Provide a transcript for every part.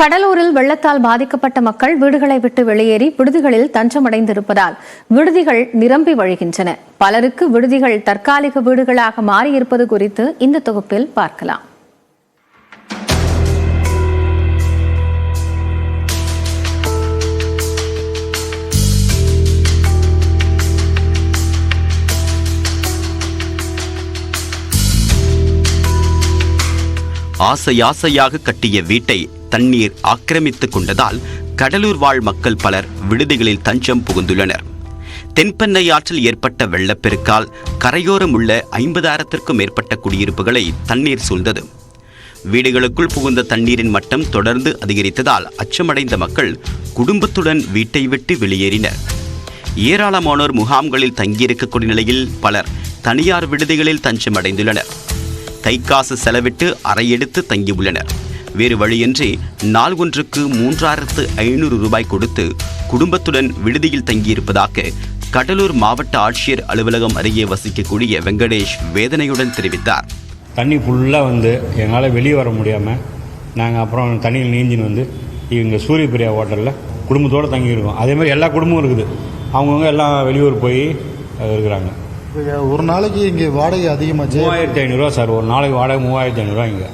கடலூரில் வெள்ளத்தால் பாதிக்கப்பட்ட மக்கள் வீடுகளை விட்டு வெளியேறி விடுதிகளில் தஞ்சமடைந்திருப்பதால் விடுதிகள் நிரம்பி வழிகின்றன. பலருக்கு விடுதிகள் தற்காலிக வீடுகளாக மாறியிருப்பது குறித்து இந்த தொகுப்பில் பார்க்கலாம். ஆசை ஆசையாக கட்டிய வீட்டை தண்ணீர் ஆக்கிரமித்துக் கொண்டதால் கடலூர் வாழ் மக்கள் பலர் விடுதிகளில் தஞ்சம் புகுந்துள்ளனர். தென்பெண்ணை ஆற்றில் ஏற்பட்ட வெள்ளப்பெருக்கால் கரையோரம் உள்ள 50,000க்கும் மேற்பட்ட குடியிருப்புகளை தண்ணீர் சூழ்ந்தது. வீடுகளுக்குள் புகுந்த தண்ணீரின் மட்டம் தொடர்ந்து அதிகரித்ததால் அச்சமடைந்த மக்கள் குடும்பத்துடன் வீட்டை விட்டு வெளியேறினர். ஏராளமானோர் முகாம்களில் தங்கியிருக்கக்கூடிய நிலையில் பலர் தனியார் விடுதிகளில் தஞ்சமடைந்துள்ளனர். தைக்காசு செலவிட்டு அறையெடுத்து தங்கியுள்ளனர். வேறு வழியின்றி நாள் ஒன்றுக்கு 3,500 ரூபாய் கொடுத்து குடும்பத்துடன் விடுதியில் தங்கியிருப்பதாக கடலூர் மாவட்ட ஆட்சியர் அலுவலகம் அருகே வசிக்கக்கூடிய வெங்கடேஷ் வேதனையுடன் தெரிவித்தார். தண்ணி ஃபுல்லாக எங்களால் வெளியே வர முடியாமல் நாங்கள் அப்புறம் தண்ணியில் நீஞ்சின்னு இவங்க சூரியபிரியா ஹோட்டலில் குடும்பத்தோடு தங்கியிருக்கோம். அதேமாதிரி எல்லா குடும்பமும் இருக்குது. அவங்கவுங்க எல்லாம் வெளியூர் போய் இருக்கிறாங்க. ஒரு நாளைக்கு இங்கே வாடகை அதிகமாக 3,500 சார். ஒரு நாளைக்கு வாடகை 3,500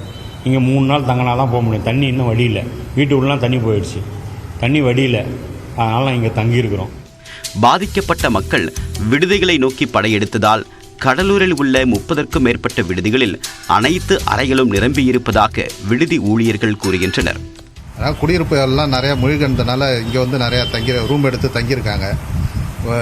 இங்கே 3 நாள் தங்கினா தான் போக முடியும். தண்ணி இன்னும் வடியில், வீட்டுக்குள்ளலாம் தண்ணி போயிடுச்சு. தண்ணி வடியில், அதனால் இங்கே தங்கியிருக்கிறோம். பாதிக்கப்பட்ட மக்கள் விடுதிகளை நோக்கி படையெடுத்ததால் கடலூரில் உள்ள 30க்கும் மேற்பட்ட விடுதிகளில் அனைத்து அறைகளும் நிரம்பியிருப்பதாக விடுதி ஊழியர்கள் கூறுகின்றனர். குடியிருப்பு எல்லாம் நிறையா மூழ்கினதுனால இங்கே நிறையா ரூம் எடுத்து தங்கியிருக்காங்க.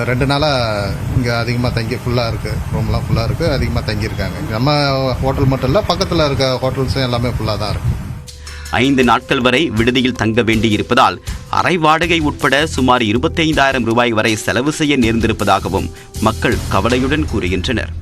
2 நாளாக இங்கே அதிகமாக ஃபுல்லாக இருக்குது. ரூம்லாம் ஃபுல்லாக இருக்குது. அதிகமாக தங்கியிருக்காங்க. நம்ம ஹோட்டல் மட்டும் இல்லை, பக்கத்தில் இருக்க ஹோட்டல்ஸும் எல்லாமே ஃபுல்லாக தான் இருக்குது. 5 நாட்கள் வரை விடுதியில் தங்க வேண்டியிருப்பதால் அறை வாடகை உட்பட சுமார் 25,000 ரூபாய் வரை செலவு செய்ய நேர்ந்திருப்பதாகவும் மக்கள் கவலையுடன் கூறுகின்றனர்.